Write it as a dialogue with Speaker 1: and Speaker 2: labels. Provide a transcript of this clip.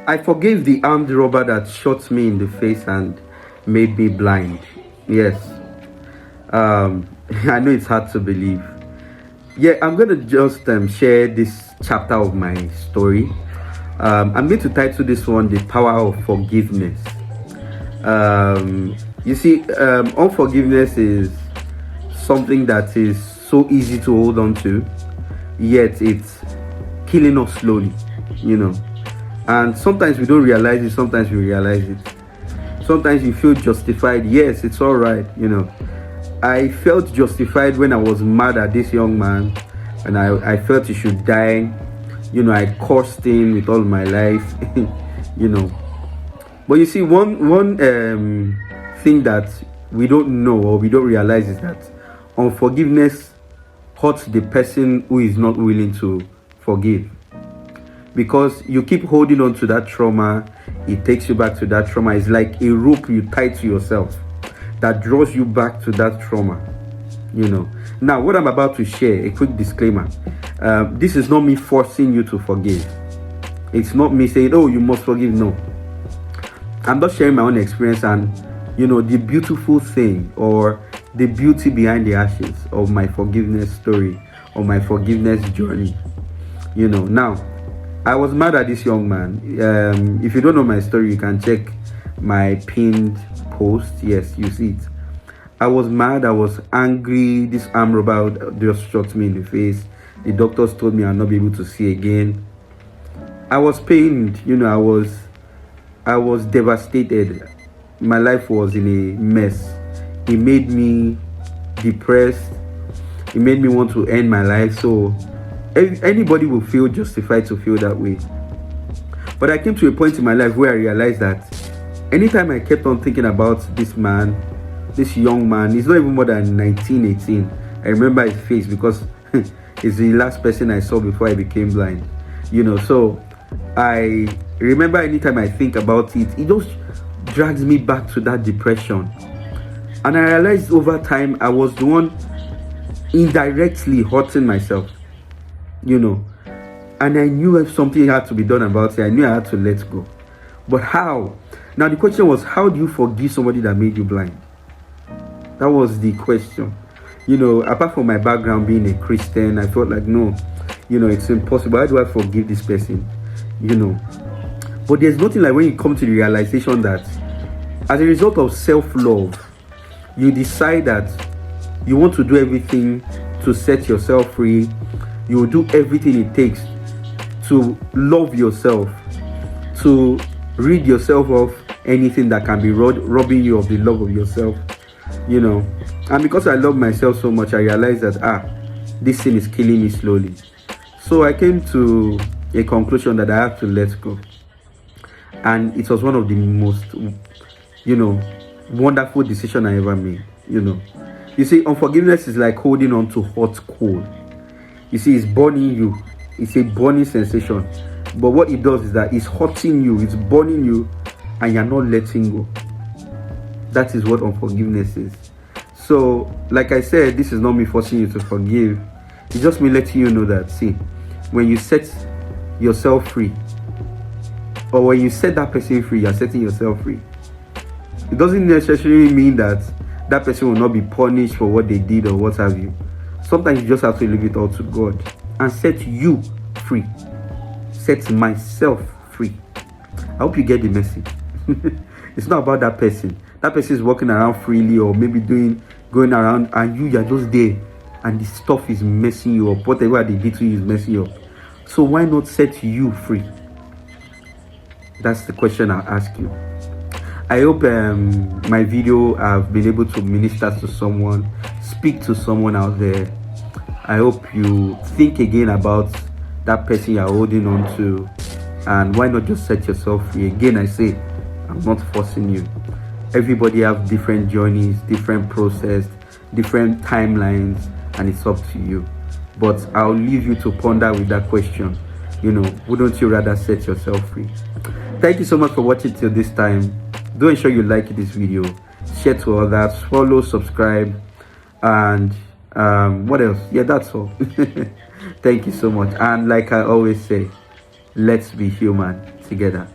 Speaker 1: I forgave the armed robber that shot me in the face and made me blind. Yes. I know it's hard to believe. Yeah, I'm going to just share this chapter of my story. I'm going to title this one The Power of Forgiveness. You see, unforgiveness is something that is so easy to hold on to, yet it's killing us slowly, and sometimes we don't realize it, sometimes we realize it. Sometimes you feel justified. Yes, it's all right. I felt justified when I was mad at this young man, and I felt he should die. I cursed him with all my life. But you see, one thing that we don't know or we don't realize is that unforgiveness hurts the person who is not willing to forgive. Because you keep holding on to that trauma, it takes you back to that trauma. It's like a rope you tie to yourself that draws you back to that trauma. Now, what I'm about to share, a quick disclaimer. This is not me forcing you to forgive. It's not me saying, oh, you must forgive. No. I'm not sharing my own experience and, the beautiful thing or the beauty behind the ashes of my forgiveness story or my forgiveness journey. Now, I was mad at this young man. If you don't know my story, you can check my pinned post. Yes, you see it. I was mad. I was angry. This arm robber just shot me in the face. The doctors told me I'll not be able to see again. I was pained. I was devastated. My life was in a mess. It made me depressed. It made me want to end my life. So anybody will feel justified to feel that way. But I came to a point in my life where I realized that anytime I kept on thinking about this man, this young man, he's not even more than 19, 18. I remember his face because he's the last person I saw before I became blind. So I remember anytime I think about it, it just drags me back to that depression. And I realized over time I was the one indirectly hurting myself. And I knew if something had to be done about it, I knew I had to let go. But how? Now the question was, how do you forgive somebody that made you blind? That was the question. Apart from my background being a Christian, I felt like, no, it's impossible. How do I forgive this person? But there's nothing like when you come to the realization that as a result of self-love, you decide that you want to do everything to set yourself free. You will do everything it takes to love yourself, to rid yourself of anything that can be robbing you of the love of yourself, And because I love myself so much, I realized that, this thing is killing me slowly. So I came to a conclusion that I have to let go. And it was one of the most, wonderful decisions I ever made, You see, unforgiveness is like holding on to hot coal. You see, it's burning you. It's a burning sensation. But what it does is that it's hurting you, it's burning you, and you're not letting go. That is what unforgiveness is. So, like I said, this is not me forcing you to forgive. It's just me letting you know that, see, when you set yourself free, or when you set that person free, you're setting yourself free. It doesn't necessarily mean that that person will not be punished for what they did or what have you. Sometimes you just have to leave it all to God and set you free. Set myself free. I hope you get the message. It's not about that person. That person is walking around freely or maybe going around and you're just there and the stuff is messing you up. Whatever they did to you is messing you up. So why not set you free? That's the question I'll ask you. I hope my video I've been able to minister to someone, speak to someone out there. I hope you think again about that person you're holding on to, and why not just set yourself free? Again, I say, I'm not forcing you. Everybody have different journeys, different process, different timelines, and it's up to you. But I'll leave you to ponder with that question. Wouldn't you rather set yourself free? Thank you so much for watching till this time. Do ensure you like this video, share to others, follow, subscribe, and what else? Yeah, that's all. Thank you so much. And like I always say, let's be human together.